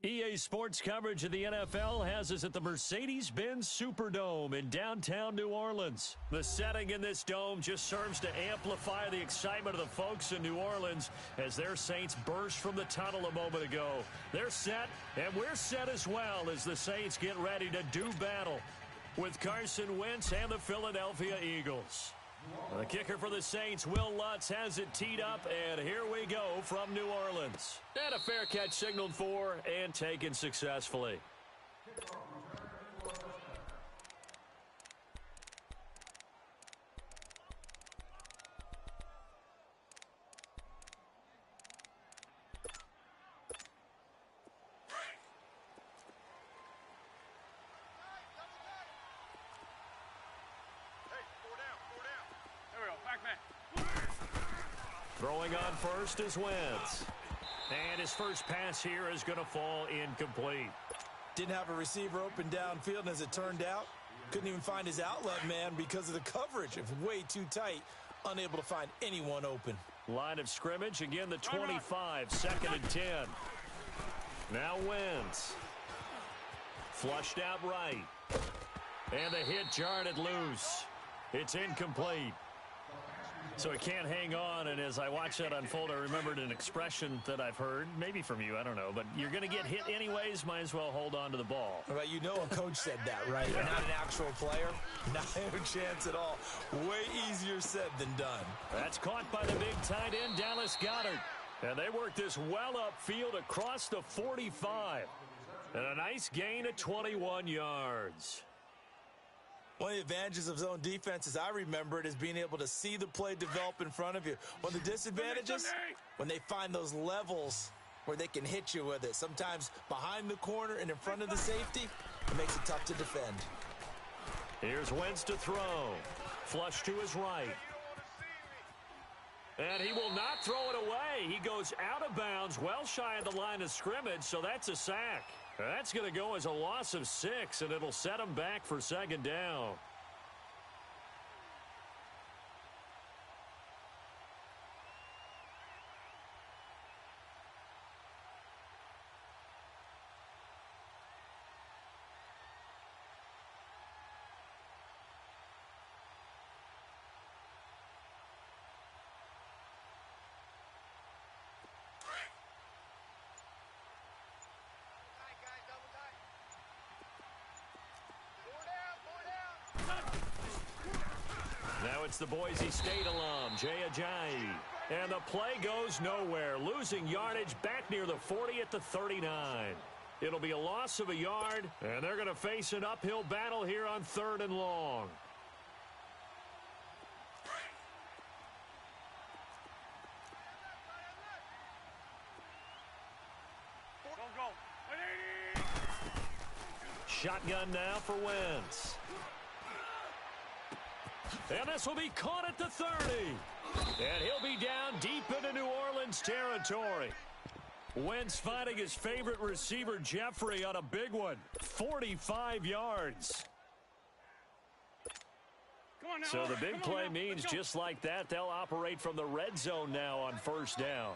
EA Sports coverage of the NFL has us at the Mercedes-Benz Superdome in downtown New Orleans. The setting in this dome just serves to amplify the excitement of the folks in New Orleans as their Saints burst from the tunnel a moment ago. They're set, and we're set as well as the Saints get ready to do battle with Carson Wentz and the Philadelphia Eagles. The kicker for the Saints, Will Lutz, has it teed up, and here we go from New Orleans. And a fair catch signaled for and taken successfully. Throwing on first is Wentz. And his first pass here is going to fall incomplete. Didn't have a receiver open downfield, and as it turned out, couldn't even find his outlet man because of the coverage. It was way too tight, unable to find anyone open. Line of scrimmage, again the 25, 2nd and 10. Now Wentz. Flushed out right. And the hit jarred it loose. It's incomplete. So it can't hang on, and as I watch that unfold, I remembered an expression that I've heard, maybe from you, I don't know, but you're going to get hit anyways, might as well hold on to the ball. Right, you know a coach said that, right? You're not an actual player. Not a chance at all. Way easier said than done. That's caught by the big tight end, Dallas Goedert. And they work this well upfield across the 45. And a nice gain of 21 yards. One of the advantages of zone defense, as I remember it, is being able to see the play develop in front of you. One of the disadvantages, when they find those levels where they can hit you with it. Sometimes behind the corner and in front of the safety, it makes it tough to defend. Here's Wentz to throw. Flush to his right. And he will not throw it away. He goes out of bounds, well shy of the line of scrimmage, so that's a sack. That's going to go as a loss of 6, and it'll set him back for 2nd down. Now it's the Boise State alum, Jay Ajayi. And the play goes nowhere, losing yardage back near the 40 at the 39. It'll be a loss of a yard, and they're going to face an uphill battle here on 3rd and long. Shotgun now for Wentz. And this will be caught at the 30. And he'll be down deep into New Orleans territory. Wentz finding his favorite receiver, Jeffrey, on a big one. 45 yards. So the big play means just like that, they'll operate from the red zone now on 1st down.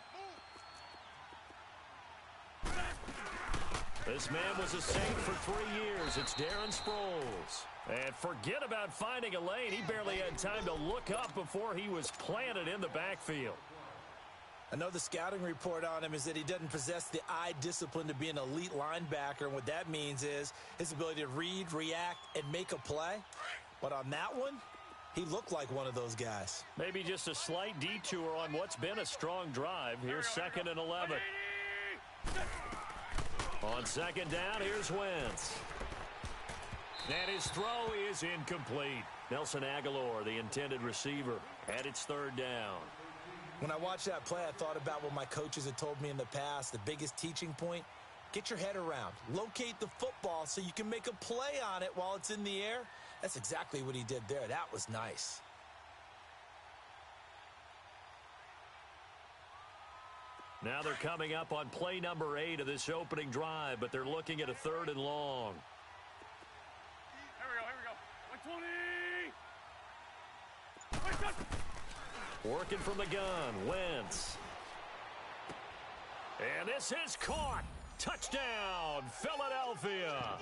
This man was a Saint for 3 years. It's Darren Sproles. And forget about finding a lane. He barely had time to look up before he was planted in the backfield. I know the scouting report on him is that he doesn't possess the eye discipline to be an elite linebacker. And what that means is his ability to read, react, and make a play. But on that one, he looked like one of those guys. Maybe just a slight detour on what's been a strong drive. Here's 2nd and 11. On 2nd down, here's Wentz. And his throw is incomplete. Nelson Aguilar, the intended receiver, and it's 3rd down. When I watched that play, I thought about what my coaches had told me in the past. The biggest teaching point, get your head around. Locate the football so you can make a play on it while it's in the air. That's exactly what he did there. That was nice. Now they're coming up on play number 8 of this opening drive, but they're looking at a 3rd and long. Working from the gun, Wentz. And this is caught. Touchdown, Philadelphia.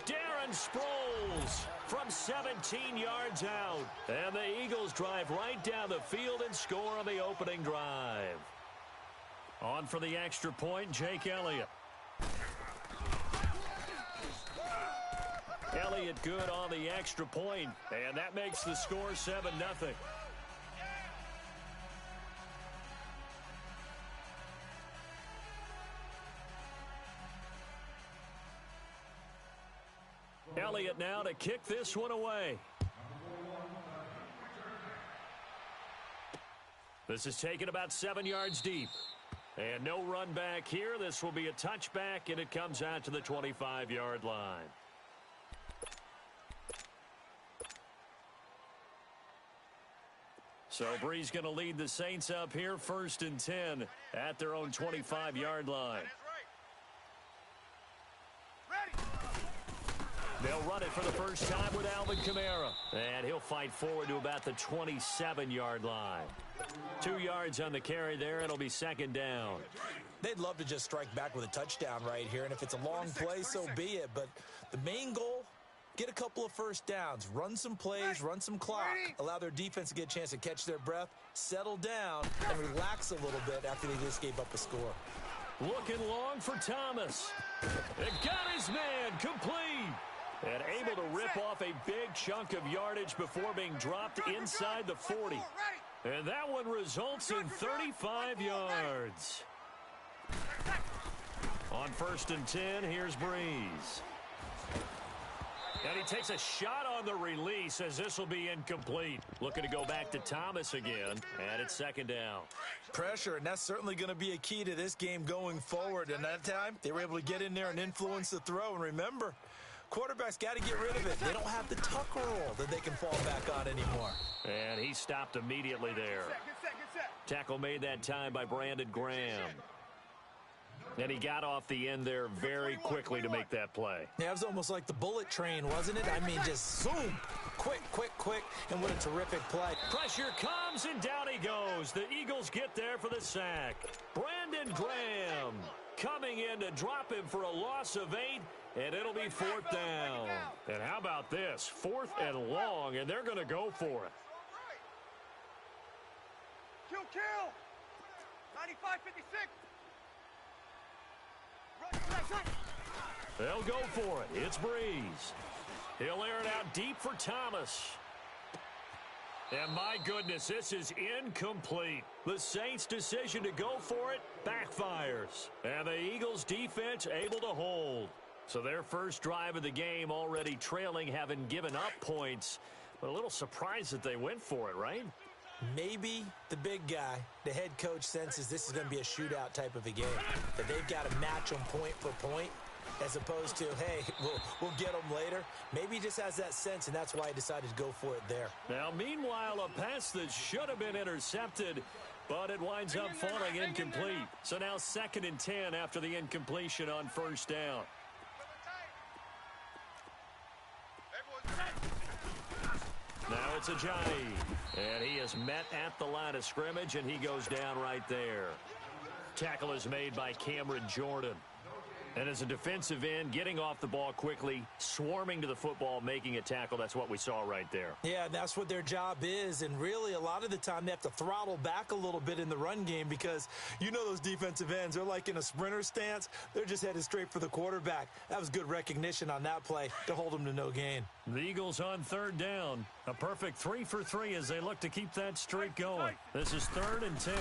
Darren Sproles from 17 yards out. And the Eagles drive right down the field and score on the opening drive. On for the extra point, Jake Elliott. Elliott good on the extra point, and that makes the score 7-0. Elliott now to kick this one away. This is taken about 7 yards deep. And no run back here. This will be a touchback, and it comes out to the 25-yard line. So Bree's going to lead the Saints up here, 1st and 10 at their own 25-yard line. They'll run it for the first time with Alvin Kamara. And he'll fight forward to about the 27-yard line. 2 yards on the carry there. It'll be 2nd down. They'd love to just strike back with a touchdown right here. And if it's a long play, so be it. But the main goal, get a couple of first downs. Run some plays, run some clock. Allow their defense to get a chance to catch their breath, settle down, and relax a little bit after they just gave up a score. Looking long for Thomas. It got his man complete. And able to rip off a big chunk of yardage before being dropped inside the 40. And that one results in 35 yards. On 1st and 10, here's Breeze. And he takes a shot on the release as this will be incomplete. Looking to go back to Thomas again, and it's 2nd down. Pressure, and that's certainly going to be a key to this game going forward. And that time, they were able to get in there and influence the throw. And remember, quarterbacks got to get rid of it. They don't have the tucker roll that they can fall back on anymore. And he stopped immediately there. Tackle made that time by Brandon Graham. And he got off the end there very quickly to make that play. Yeah, it was almost like the bullet train, wasn't it? I mean, just zoom. Quick, quick, quick. And what a terrific play. Pressure comes, and down he goes. The Eagles get there for the sack. Brandon Graham coming in to drop him for a loss of 8. And it'll be 4th down. And how about this? 4th and long, and they're going to go for it. Kill. 95-56. They'll go for it. It's Breeze. He'll air it out deep for Thomas. And my goodness, this is incomplete. The Saints' decision to go for it backfires. And the Eagles' defense able to hold. So their first drive of the game already trailing, having given up points. But a little surprised that they went for it, right? Maybe the big guy, the head coach, senses this is going to be a shootout type of a game. That they've got to match them point for point as opposed to, hey, we'll get them later. Maybe he just has that sense, and that's why he decided to go for it there. Now, meanwhile, a pass that should have been intercepted, but it winds up falling incomplete. So now 2nd and 10 after the incompletion on 1st down. Now it's Ajayi, and he is met at the line of scrimmage, and he goes down right there. Tackle is made by Cameron Jordan. And as a defensive end, getting off the ball quickly, swarming to the football, making a tackle, that's what we saw right there. Yeah, that's what their job is, and really a lot of the time they have to throttle back a little bit in the run game because you know those defensive ends, they're like in a sprinter stance. They're just headed straight for the quarterback. That was good recognition on that play to hold them to no gain. The Eagles on 3rd down. A perfect 3 for 3 as they look to keep that streak going. This is 3rd and 10.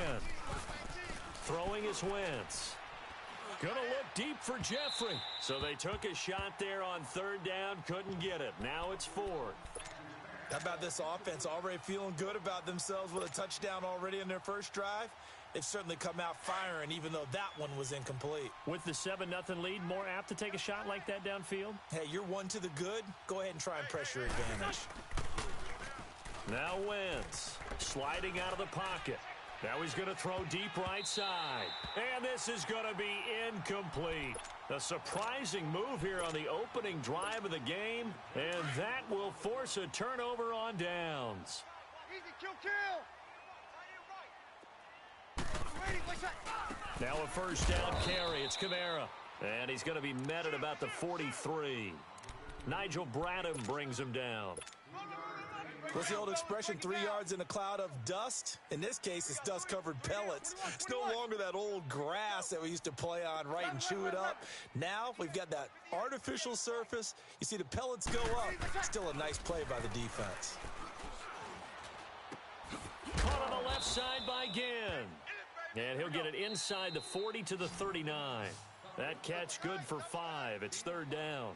Throwing is Wentz. Gonna look deep for Jeffrey. So they took a shot there on 3rd down, couldn't get it. Now it's 4th. How about this offense already feeling good about themselves with a touchdown already in their first drive? They've certainly come out firing, even though that one was incomplete. With the 7-0 lead, more apt to take a shot like that downfield? Hey, you're one to the good. Go ahead and try and press your advantage. Now Wentz sliding out of the pocket. Now he's going to throw deep right side. And this is going to be incomplete. A surprising move here on the opening drive of the game. And that will force a turnover on downs. Easy, kill. Now a 1st down carry. It's Kamara. And he's going to be met at about the 43. Nigel Bradham brings him down. What's the old expression, 3 yards in a cloud of dust? In this case, it's dust-covered pellets. It's no longer that old grass that we used to play on, right, and chew it up. Now we've got that artificial surface. You see the pellets go up. Still a nice play by the defense. Caught on the left side by Ginn. And he'll get it inside the 40 to the 39. That catch good for 5. It's 3rd down.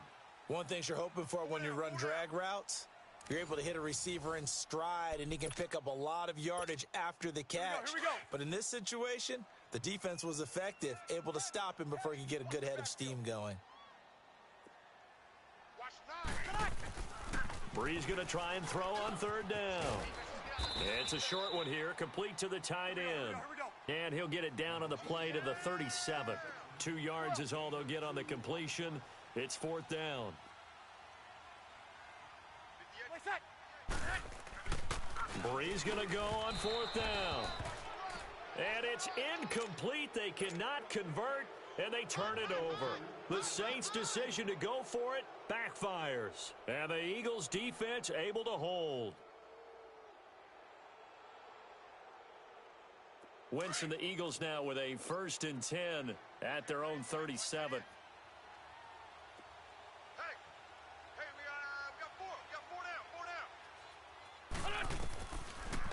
One thing you're hoping for when you run drag routes, you're able to hit a receiver in stride, and he can pick up a lot of yardage after the catch. Here we go. But in this situation, the defense was effective, able to stop him before he could get a good head of steam going. Bree's going to try and throw on 3rd down. It's a short one here, complete to the tight end. And he'll get it down on the play to the 37. 2 yards is all they'll get on the completion. It's 4th down. Bree's going to go on 4th down. And it's incomplete. They cannot convert, and they turn it over. The Saints' decision to go for it backfires. And the Eagles' defense able to hold. Wentz and the Eagles now with a 1st and 10 at their own 37.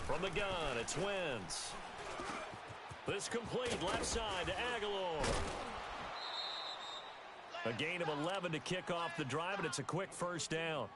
From the gun, it's Wentz. This complete left side to Aguilar. A gain of 11 to kick off the drive, and it's a quick 1st down.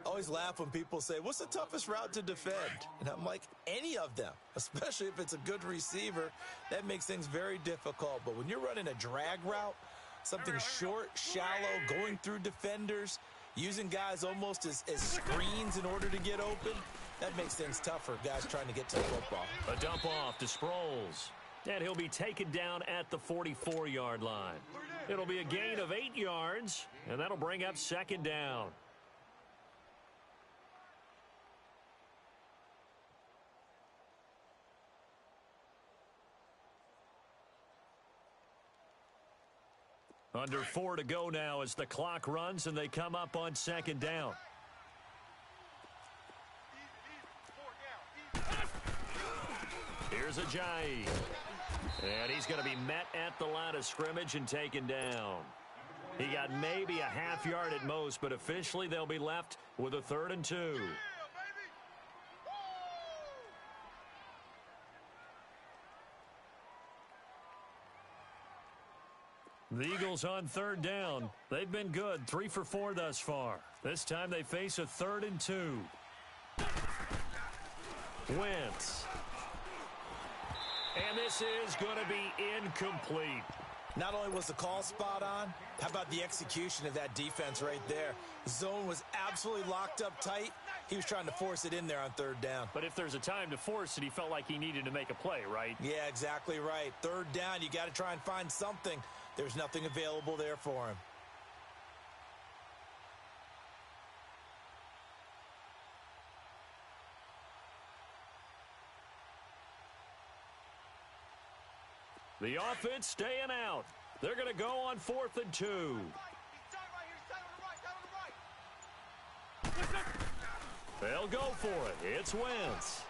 Always laugh when people say, what's the toughest route to defend? And I'm like, any of them, especially if it's a good receiver. That makes things very difficult. But when you're running a drag route, something short, shallow, going through defenders, using guys almost as screens in order to get open, that makes things tougher, guys trying to get to the football. A dump off to Sproles. And he'll be taken down at the 44-yard line. It'll be a gain of 8 yards, and that'll bring up 2nd down. Under 4 to go now as the clock runs and they come up on 2nd down. Here's Ajayi. And he's going to be met at the line of scrimmage and taken down. He got maybe a half yard at most, but officially they'll be left with a 3rd and 2. The Eagles on 3rd down. They've been good, 3 for 4 thus far. This time they face a 3rd and 2. Wentz. And this is going to be incomplete. Not only was the call spot on, how about the execution of that defense right there? The zone was absolutely locked up tight. He was trying to force it in there on 3rd down. But if there's a time to force it, he felt like he needed to make a play, right? Yeah, exactly right. 3rd down, you got to try and find something. There's nothing available there for him. The offense staying out. They're going to go on 4th and 2. They'll go for it. It's Wentz.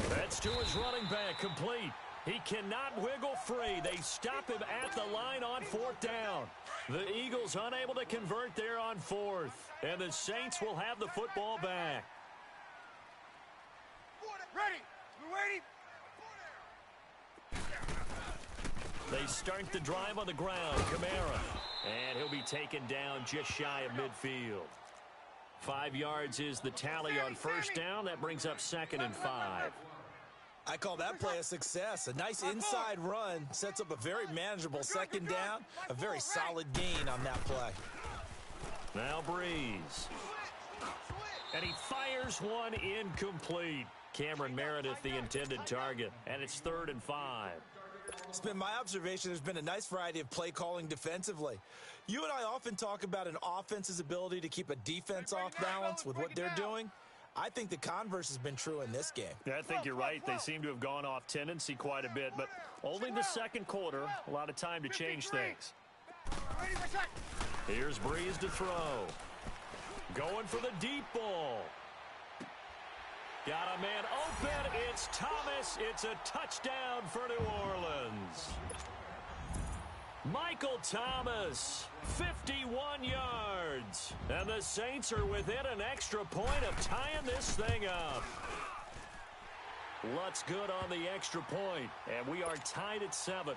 That's to his running back, complete. He cannot wiggle free. They stop him at the line on 4th down. The Eagles unable to convert there on 4th. And the Saints will have the football back. Ready. We're waiting. They start the drive on the ground. Kamara. And he'll be taken down just shy of midfield. 5 yards is the tally on 1st down. That brings up 2nd and 5. I call that play a success. A nice inside run sets up a very manageable 2nd down. A very solid gain on that play. Now Breeze. And he fires one incomplete. Cameron Meredith, the intended target. And it's 3rd and 5. It's been my observation there's been a nice variety of play calling defensively. You and I often talk about an offense's ability to keep a defense off balance with what they're doing. I think the converse has been true in this game. Yeah, I think you're right. They seem to have gone off tendency quite a bit, but only the second quarter. A lot of time to change things. Here's Breeze to throw. Going for the deep ball. Got a man open. It's Thomas. It's a touchdown for New Orleans. Michael Thomas, 51 yards. And the Saints are within an extra point of tying this thing up. Lutz good on the extra point, and we are tied at 7.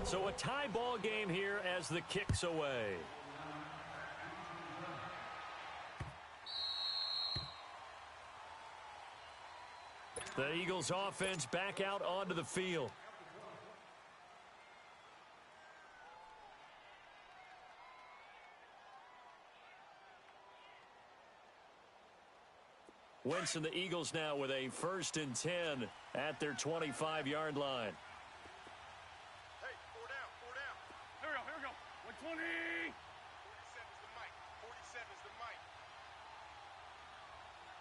So a tie ball game here as the kick's away. The Eagles offense back out onto the field. Wentz and the Eagles now with a 1st and 10 at their 25-yard line. Hey, 4 down, 4 down. Here we go. 120. 47's the mic. 47's the mic.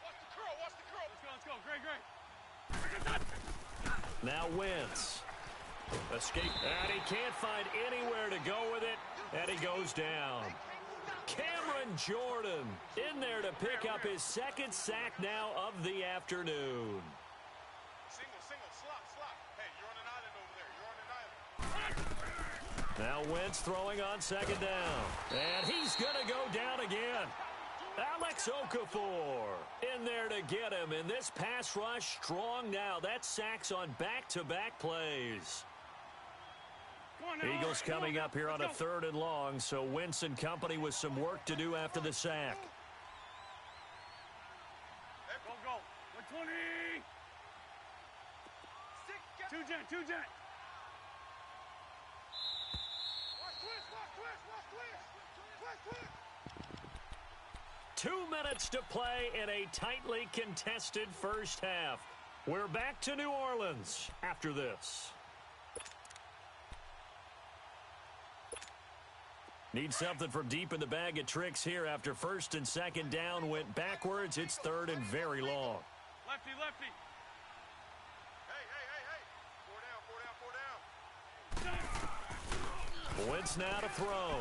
Watch the curl. Let's go. Great. Now Wentz. Escape. And he can't find anywhere to go with it. And he goes down. Cameron Jordan in there to pick up his 2nd sack now of the afternoon. Single, slop. Hey, you're on an island over there. Now Wentz throwing on 2nd down. And he's going to go down again. Alex Okafor in there to get him. And this pass rush strong now. That's sacks on back-to-back plays. Eagles coming up here on a 3rd and long, so Wentz and company with some work to do after the sack. Go. 120. Two jet. Twist. 2 minutes to play in a tightly contested first half. We're back to New Orleans after this. Need something from deep in the bag of tricks here after 1st and 2nd down went backwards. It's 3rd and very long. Lefty. Hey. 4 down. Wentz now to throw.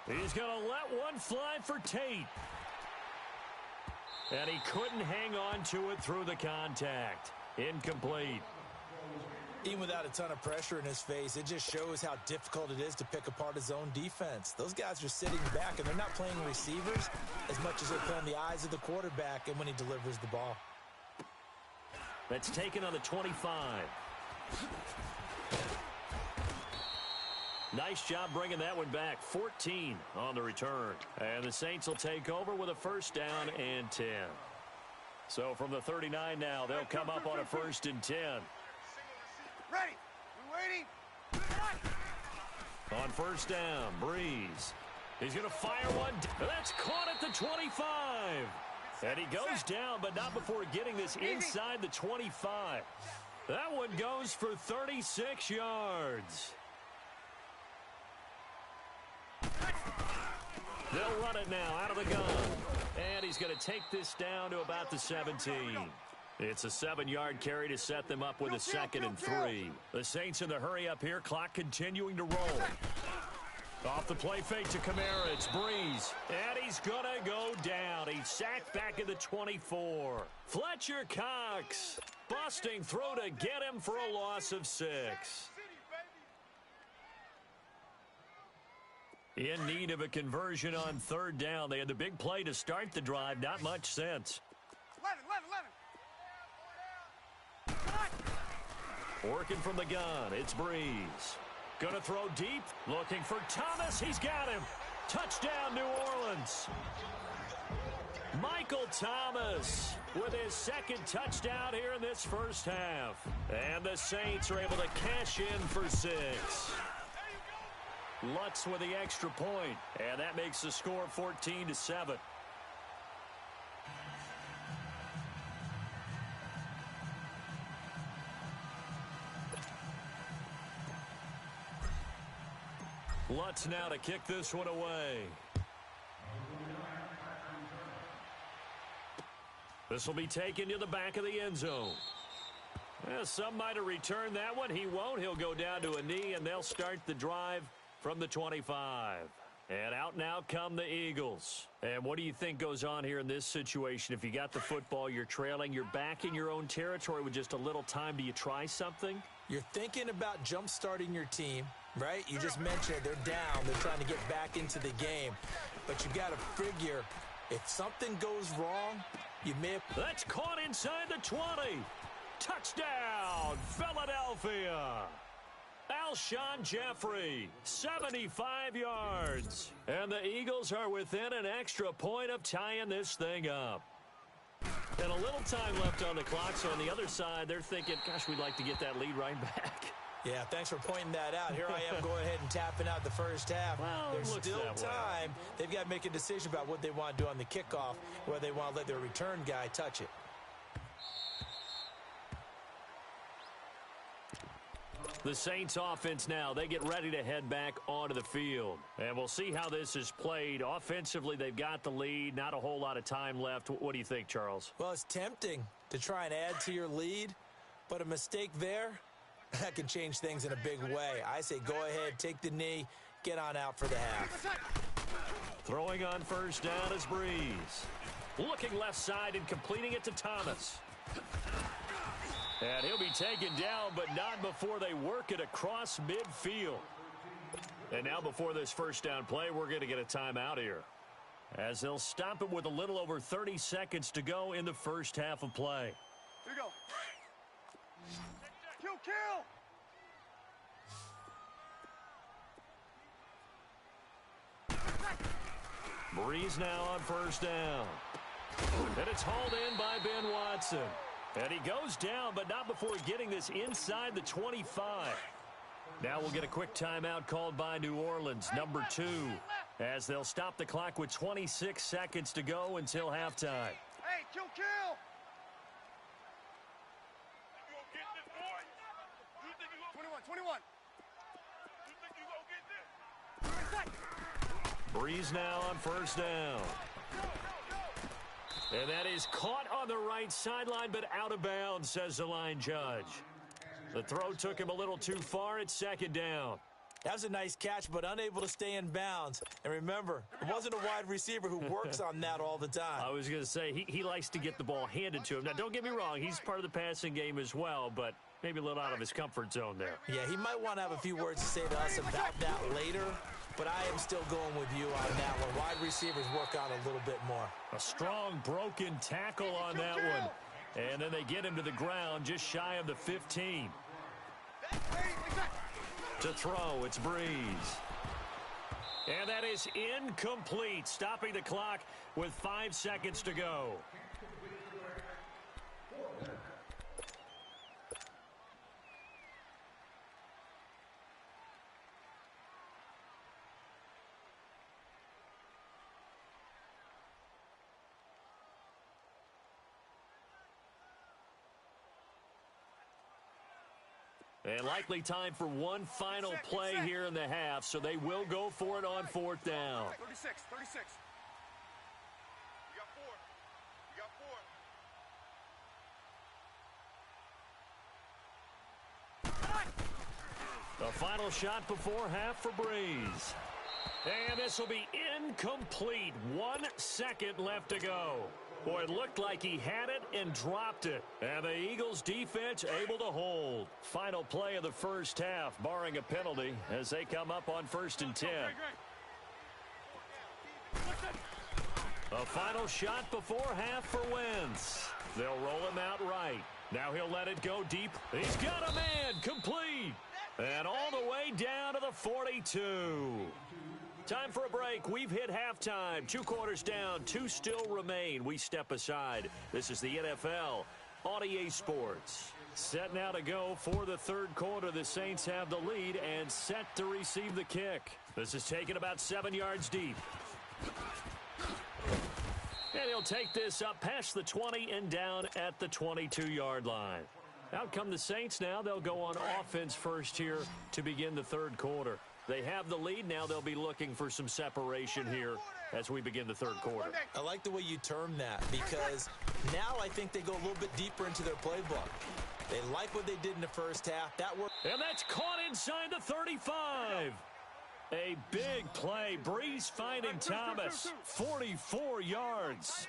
He's going to let one fly for Tate. And he couldn't hang on to it through the contact. Incomplete. Even without a ton of pressure in his face, it just shows how difficult it is to pick apart his own defense. Those guys are sitting back, and they're not playing receivers as much as they're playing the eyes of the quarterback and when he delivers the ball. That's taken on the 25. Nice job bringing that one back. 14 on the return. And the Saints will take over with a 1st down and 10. So from the 39 now, they'll come up on a 1st and 10. Ready. We're waiting. On 1st down, Breeze. He's going to fire one. That's caught at the 25. And he goes down, but not before getting this inside the 25. That one goes for 36 yards. They'll run it now out of the gun. And he's going to take this down to about the 17. It's a 7-yard carry to set them up with a 2nd and 3. The Saints in the hurry up here. Clock continuing to roll. Off the play fake to Kamara. It's Breeze. And he's going to go down. He's sacked back at the 24. Fletcher Cox busting through to get him for a loss of 6. In need of a conversion on 3rd down. They had the big play to start the drive. Not much sense. 11. Working from the gun, it's Breeze. Gonna throw deep, looking for Thomas. He's got him. Touchdown, New Orleans. Michael Thomas with his 2nd touchdown here in this first half. And the Saints are able to cash in for 6. Lutz with the extra point, and that makes the score 14-7. Lutz now to kick this one away. This will be taken to the back of the end zone. Some might have returned that one. He won't. He'll go down to a knee, and they'll start the drive from the 25. And out now come the Eagles. And what do you think goes on here in this situation? If you got the football, you're trailing, you're back in your own territory with just a little time. Do you try something? You're thinking about jump-starting your team, right? You just mentioned they're down. They're trying to get back into the game. But you got to figure if something goes wrong, you may have... That's caught inside the 20. Touchdown, Philadelphia. Alshon Jeffrey, 75 yards. And the Eagles are within an extra point of tying this thing up. And a little time left on the clock, so on the other side, they're thinking, gosh, we'd like to get that lead right back. Yeah, thanks for pointing that out. Here I am going ahead and tapping out the first half. Well, there's still time. They've got to make a decision about what they want to do on the kickoff, whether they want to let their return guy touch it. The Saints offense now, they get ready to head back onto the field. And we'll see how this is played. Offensively, they've got the lead. Not a whole lot of time left. What do you think, Charles? Well, it's tempting to try and add to your lead, but a mistake there, that can change things in a big way. I say go ahead, take the knee, get on out for the half. Throwing on first down is Breeze. Looking left side and completing it to Thomas. And he'll be taken down, but not before they work it across midfield. And now before this first down play, we're going to get a timeout here, as they'll stop it with a little over 30 seconds to go in the first half of play. Here you go. Kill! Breeze now on first down. And it's hauled in by Ben Watson. And he goes down, but not before getting this inside the 25. Now we'll get a quick timeout called by New Orleans, number 2, as they'll stop the clock with 26 seconds to go until halftime. Hey, kill! 21. You think you gonna get this? Breeze now on first down. And that is caught on the right sideline, but out of bounds, says the line judge. The throw took him a little too far. It's second down. That was a nice catch, but unable to stay in bounds. And remember, it wasn't a wide receiver who works on that all the time. I was going to say, he likes to get the ball handed to him. Now, don't get me wrong. He's part of the passing game as well, but maybe a little out of his comfort zone there. Yeah, he might want to have a few words to say to us about that later. But I am still going with you on that one. Wide receivers work on a little bit more. A strong broken tackle on that one. And then they get him to the ground just shy of the 15. To throw, it's Breeze. And that is incomplete, stopping the clock with 5 seconds to go. And likely time for one final play here in the half, so they will go for it on fourth down. 36. We got 4. The final shot before half for Breeze. And this will be incomplete. 1 second left to go. Boy, it looked like he had it and dropped it. And the Eagles defense able to hold. Final play of the first half, barring a penalty, as they come up on 1st and 10. A final shot before half for Wentz. They'll roll him out right. Now he'll let it go deep. He's got a man, complete. And all the way down to the 42. Time for a break. We've hit halftime. 2 quarters down. 2 still remain. We step aside. This is the NFL on EA Sports. Set now to go for the third quarter. The Saints have the lead and set to receive the kick. This is taken about 7 yards deep. And he'll take this up past the 20 and down at the 22-yard line. Out come the Saints now. They'll go on offense first here to begin the third quarter. They have the lead. Now they'll be looking for some separation here as we begin the third quarter. I like the way you term that, because now I think they go a little bit deeper into their playbook. They like what they did in the first half. That worked. And that's caught inside the 35. A big play. Breeze finding Thomas. 44 yards.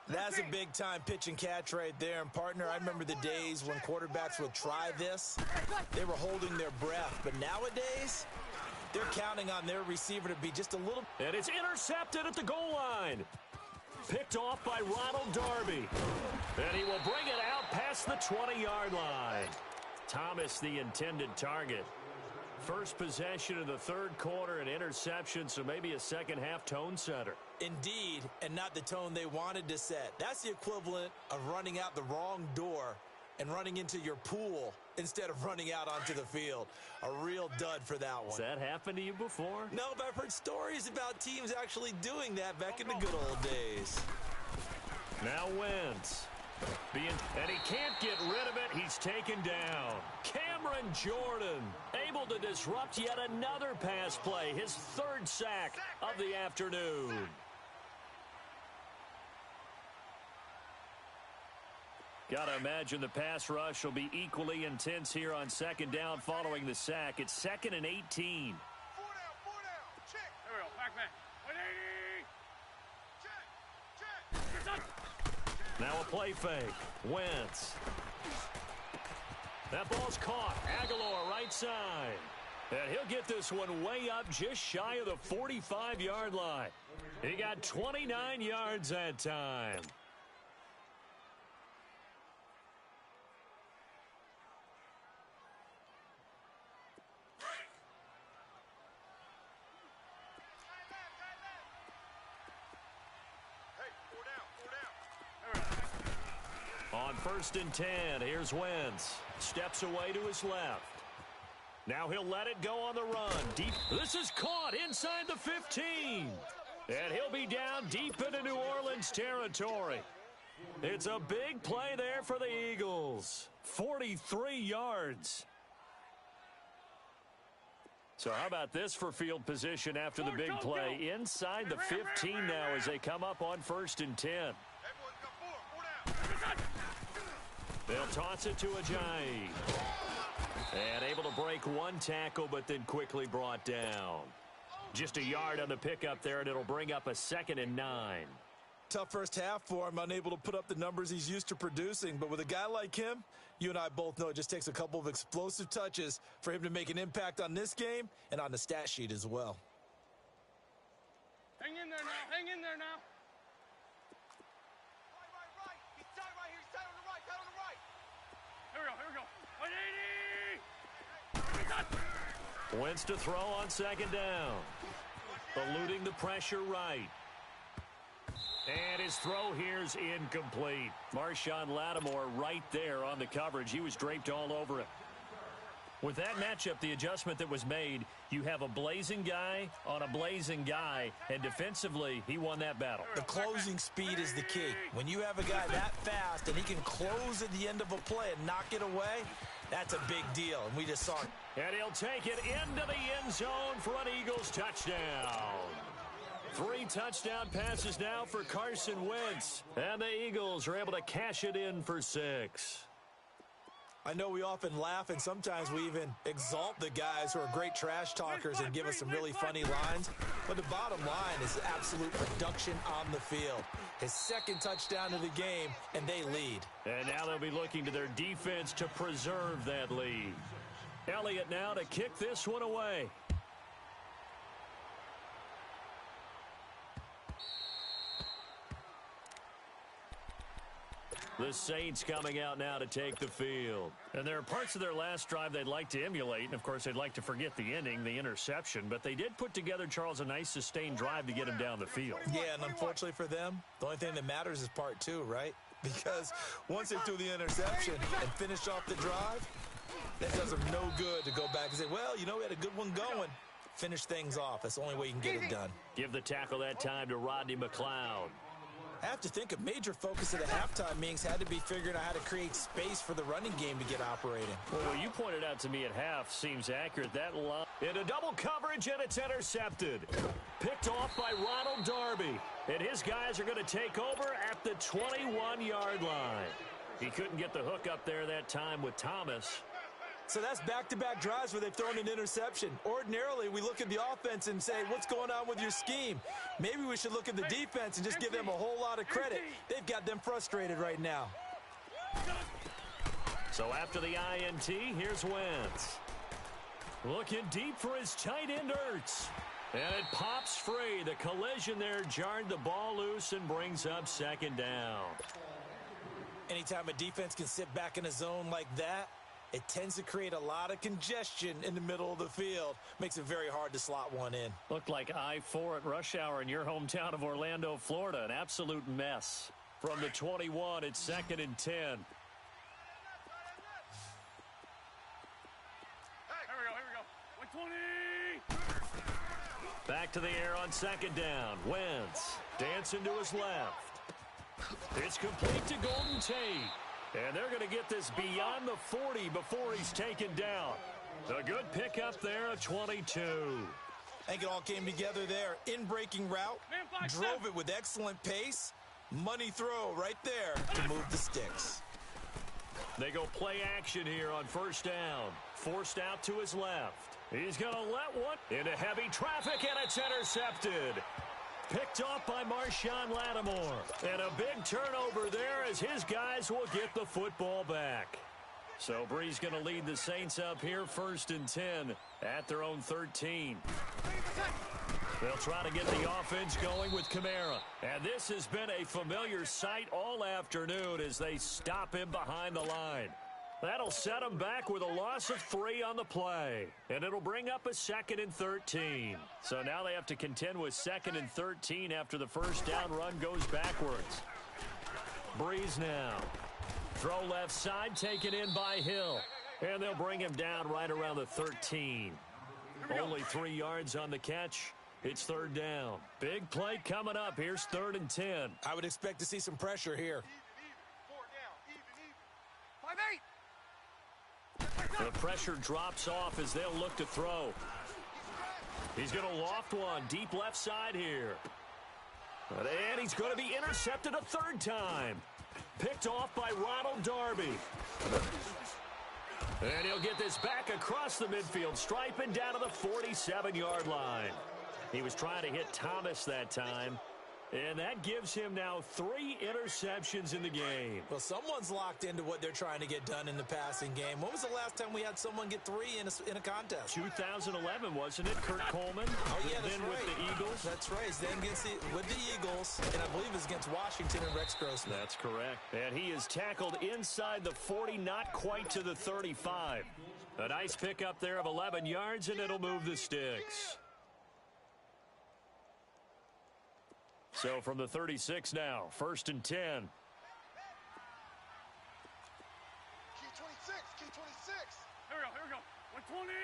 That's a big-time pitch and catch right there. And, partner, I remember the days when quarterbacks would try this. They were holding their breath. But nowadays, they're counting on their receiver to be just a little. And it's intercepted at the goal line. Picked off by Ronald Darby. And he will bring it out past the 20-yard line. Thomas, the intended target. First possession of the third quarter, an interception, so maybe a second-half tone setter. Indeed, and not the tone they wanted to set. That's the equivalent of running out the wrong door and running into your pool instead of running out onto the field. A real dud for that one. Has that happened to you before? No, but I've heard stories about teams actually doing that back in the good old days. Now Wentz. And he can't get rid of it. He's taken down. Cameron Jordan able to disrupt yet another pass play. His third sack of the afternoon. Gotta imagine the pass rush will be equally intense here on second down following the sack. It's 2nd and 18. 4 down, 4 down. Check. There we go. Back man. 180. Check. Now a play fake. Wentz. That ball's caught. Aguilar right side. And he'll get this one way up just shy of the 45-yard line. He got 29 yards that time. On 1st and 10, here's Wentz. Steps away to his left. Now he'll let it go on the run. Deep. This is caught inside the 15. And he'll be down deep into New Orleans territory. It's a big play there for the Eagles. 43 yards. So how about this for field position after the big play? Inside the 15 now as they come up on 1st and 10. They'll toss it to Ajayi. And able to break one tackle, but then quickly brought down. Just a yard on the pickup there, and it'll bring up a 2nd and 9. Tough first half for him, unable to put up the numbers he's used to producing. But with a guy like him, you and I both know it just takes a couple of explosive touches for him to make an impact on this game and on the stat sheet as well. Hang in there now. Hang in there now. Wentz to throw on 2nd down. Eluding the pressure right. And his throw here's incomplete. Marshawn Lattimore right there on the coverage. He was draped all over it. With that matchup, the adjustment that was made, you have a blazing guy on a blazing guy, and defensively, he won that battle. The closing speed is the key. When you have a guy that fast and he can close at the end of a play and knock it away, that's a big deal, and we just saw it. And he'll take it into the end zone for an Eagles touchdown. 3 touchdown passes now for Carson Wentz, and the Eagles are able to cash it in for 6. I know we often laugh, and sometimes we even exalt the guys who are great trash talkers and give us some really funny lines. But the bottom line is absolute production on the field. His 2nd touchdown of the game, and they lead. And now they'll be looking to their defense to preserve that lead. Elliott now to kick this one away. The Saints coming out now to take the field. And there are parts of their last drive they'd like to emulate. And, of course, they'd like to forget the ending, the interception. But they did put together, Charles, a nice sustained drive to get him down the field. Yeah, and unfortunately for them, the only thing that matters is part 2, right? Because once they threw the interception and finished off the drive, that does them no good to go back and say, well, you know, we had a good one going. Finish things off. That's the only way you can get it done. Give the tackle that time to Rodney McLeod. I have to think a major focus of the halftime meetings had to be figuring out how to create space for the running game to get operating. Well, what you pointed out to me at half seems accurate. That line into double coverage, and it's intercepted. Picked off by Ronald Darby. And his guys are going to take over at the 21-yard line. He couldn't get the hook up there that time with Thomas. So that's back-to-back drives where they've thrown an interception. Ordinarily, we look at the offense and say, what's going on with your scheme? Maybe we should look at the defense and just give them a whole lot of credit. They've got them frustrated right now. So after the INT, here's Wentz. Looking deep for his tight end, Ertz. And it pops free. The collision there jarred the ball loose and brings up second down. Anytime a defense can sit back in a zone like that, it tends to create a lot of congestion in the middle of the field. Makes it very hard to slot one in. Looked like I-4 at rush hour in your hometown of Orlando, Florida. An absolute mess. From the 21, it's 2nd and 10. Hey, here we go. 120. Back to the air on second down. Wentz dancing to his left. It's complete to Golden Tate. And they're going to get this beyond the 40 before he's taken down. A good pickup there of 22. I think it all came together there. In-breaking route, drove it with excellent pace. Money throw right there to move the sticks. They go play action here on first down. Forced out to his left. He's going to let one into heavy traffic, and it's intercepted. Picked off by Marshawn Lattimore. And a big turnover there as his guys will get the football back. So Bree's going to lead the Saints up here 1st and 10 at their own 13. They'll try to get the offense going with Kamara. And this has been a familiar sight all afternoon as they stop him behind the line. That'll set them back with a loss of 3 on the play. And it'll bring up a 2nd and 13. So now they have to contend with 2nd and 13 after the first down run goes backwards. Breeze now. Throw left side, taken in by Hill. And they'll bring him down right around the 13. Only 3 yards on the catch. It's 3rd down. Big play coming up. Here's 3rd and 10. I would expect to see some pressure here. 4 down, even. 5-8. The pressure drops off as they'll look to throw. He's going to loft one deep left side here. And he's going to be intercepted a 3rd time. Picked off by Ronald Darby. And he'll get this back across the midfield stripe and down to the 47-yard line. He was trying to hit Thomas that time. And that gives him now 3 interceptions in the game. Well, someone's locked into what they're trying to get done in the passing game. When was the last time we had someone get 3 in a contest? 2011, wasn't it? Kurt Coleman. Oh, yeah, that's then right. with the Eagles. That's right. Then with the Eagles, and I believe it's against Washington and Rex Grossman. That's correct. And he is tackled inside the 40, not quite to the 35. A nice pickup there of 11 yards, and it'll move the sticks. So from the 36 now, 1st and 10. Key 26, key 26. Here we go. 120.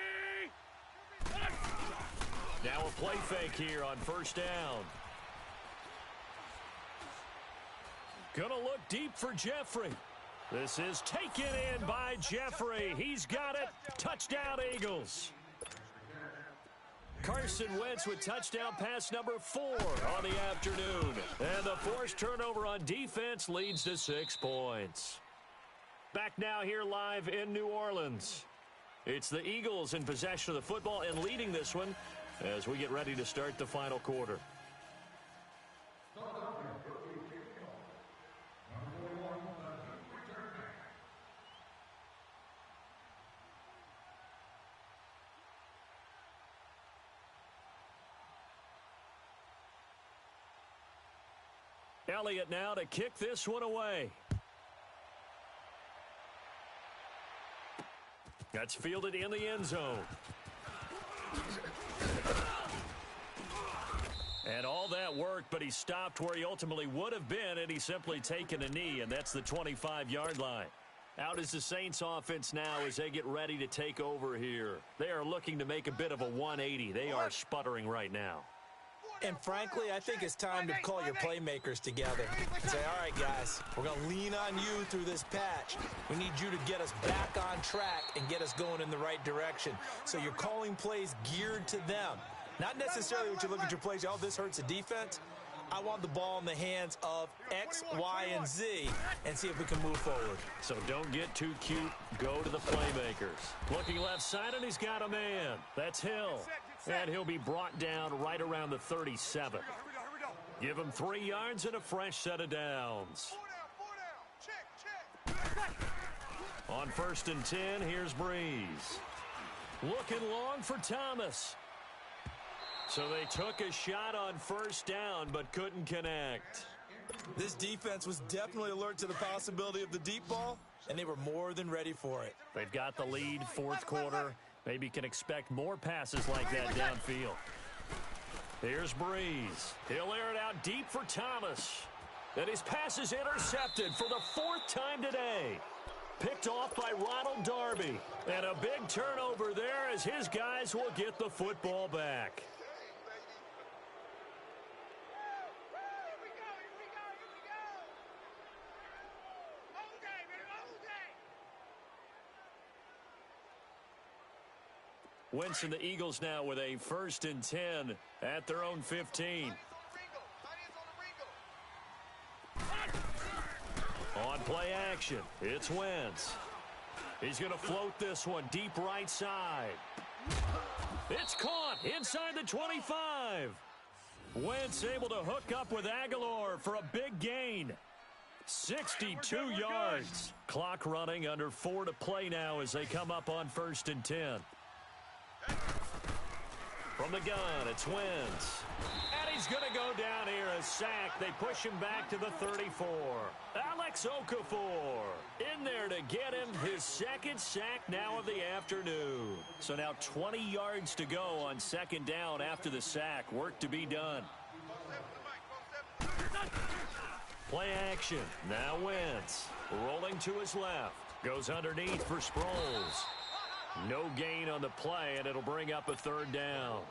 Now a play fake here on 1st down. Gonna look deep for Jeffrey. This is taken in by Jeffrey. He's got it. Touchdown, Eagles. Carson Wentz with touchdown pass number 4 on the afternoon. And the forced turnover on defense leads to 6 points. Back now here live in New Orleans. It's the Eagles in possession of the football and leading this one as we get ready to start the final quarter. Elliott now to kick this one away. That's fielded in the end zone. And all that worked, but he stopped where he ultimately would have been had he simply taken a knee, and that's the 25-yard line. Out is the Saints offense now as they get ready to take over here. They are looking to make a bit of a 180. They are sputtering right now. And frankly, I think it's time to call your playmakers together and say, all right, guys, we're going to lean on you through this patch. We need you to get us back on track and get us going in the right direction. So you're calling plays geared to them. Not necessarily what you look at your plays, oh, this hurts the defense. I want the ball in the hands of X, Y, and Z and see if we can move forward. So don't get too cute. Go to the playmakers. Looking left side, and he's got a man. That's Hill. And he'll be brought down right around the 37. Give him 3 yards and a fresh set of downs. On 1st and 10, here's Breeze. Looking long for Thomas. So they took a shot on 1st down, but couldn't connect. This defense was definitely alert to the possibility of the deep ball, and they were more than ready for it. They've got the lead, 4th quarter. Maybe can expect more passes like that downfield. Here's Breeze. He'll air it out deep for Thomas. And his pass is intercepted for the 4th time today. Picked off by Ronald Darby. And a big turnover there as his guys will get the football back. Wentz and the Eagles now with a 1st and 10 at their own 15. On play action, it's Wentz. He's going to float this one deep right side. It's caught inside the 25. Wentz able to hook up with Aguilar for a big gain. 62 yards. Clock running, under 4 to play now as they come up on 1st and 10. From the gun, it's Wentz. And he's going to go down here, a sack. They push him back to the 34. Alex Okafor in there to get him his 2nd sack now of the afternoon. So now 20 yards to go on 2nd down after the sack. Work to be done. Play action. Now Wentz rolling to his left. Goes underneath for Sproles. No gain on the play, and it'll bring up a 3rd down.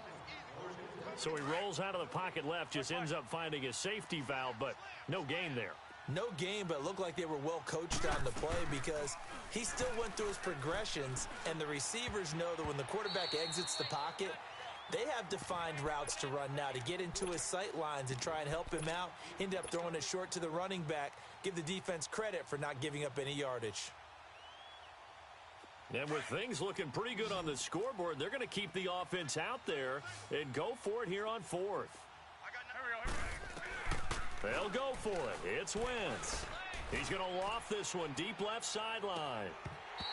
So he rolls out of the pocket left, just ends up finding a safety valve, but no gain there. No gain, but it looked like they were well coached on the play because he still went through his progressions, and the receivers know that when the quarterback exits the pocket, they have defined routes to run now to get into his sight lines and try and help him out. End up throwing it short to the running back. Give the defense credit for not giving up any yardage. And with things looking pretty good on the scoreboard, they're going to keep the offense out there and go for it here on 4th. They'll go for it. It's Wentz. He's going to loft this one deep left sideline.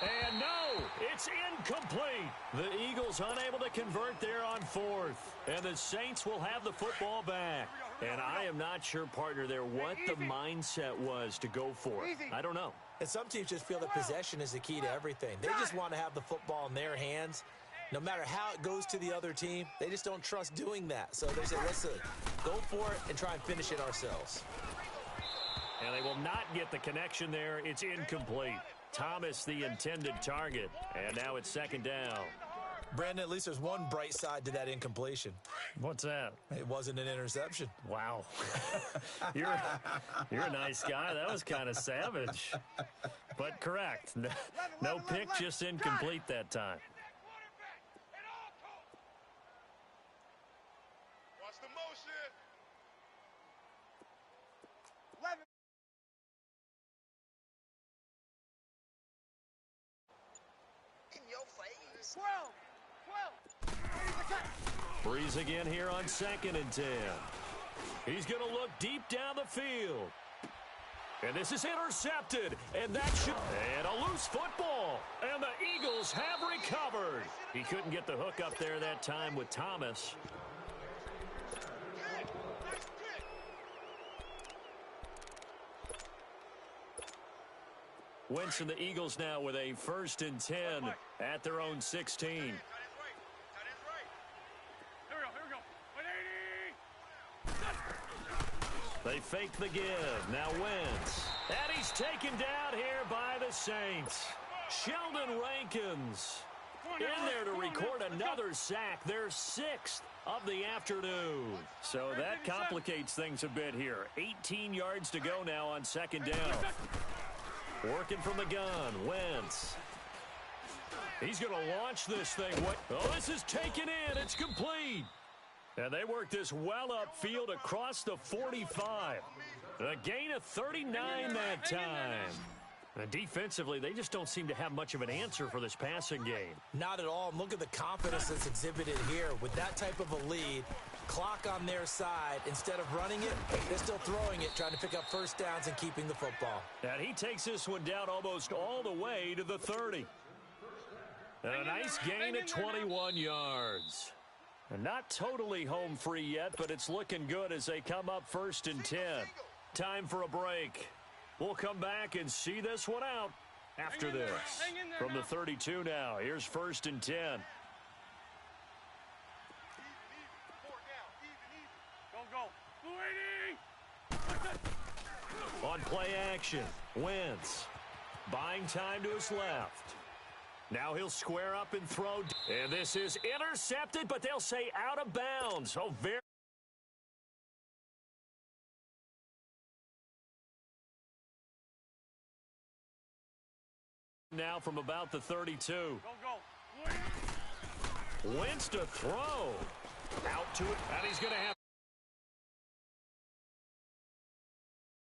And no, it's incomplete. The Eagles unable to convert there on 4th. And the Saints will have the football back. And I am not sure, partner, there what the mindset was to go for it. I don't know. And some teams just feel that possession is the key to everything. They just want to have the football in their hands. No matter how it goes to the other team, they just don't trust doing that. So they say, listen, go for it and try and finish it ourselves. And they will not get the connection there. It's incomplete. Thomas, the intended target. And now it's 2nd down. Brandon, at least there's one bright side to that incompletion. What's that? It wasn't an interception. Wow. You're a nice guy. That was kind of savage. But correct. No pick, just incomplete that time. Watch the motion. 11. In your face. 12. Breeze again here on 2nd and 10. He's going to look deep down the field. And this is intercepted. And that should... And a loose football. And the Eagles have recovered. He couldn't get the hook up there that time with Thomas. Wentz and the Eagles now with a 1st and 10 at their own 16. They fake the give. Now Wentz. And he's taken down here by the Saints. Sheldon Rankins in there to record another sack, their 6th of the afternoon. So that complicates things a bit here. 18 yards to go now on second down. Working from the gun, Wentz. He's going to launch this thing. Oh, this is taken in. It's complete. And they work this well upfield across the 45. A gain of 39 that time. And defensively, they just don't seem to have much of an answer for this passing game. Not at all. And look at the confidence that's exhibited here. With that type of a lead, clock on their side, instead of running it, they're still throwing it, trying to pick up first downs and keeping the football. And he takes this one down almost all the way to the 30. And a nice gain of 21 yards. And not totally home free yet, but it's looking good as they come up 1st and 10. Time for a break. We'll come back and see this one out after this. From the 32 now, here's 1st and 10. On play action, Wentz. Buying time to his left. Now he'll square up and throw. And this is intercepted, but they'll say out of bounds. Oh, very. Now from about the 32. Wentz to throw. Out to it, and he's going to have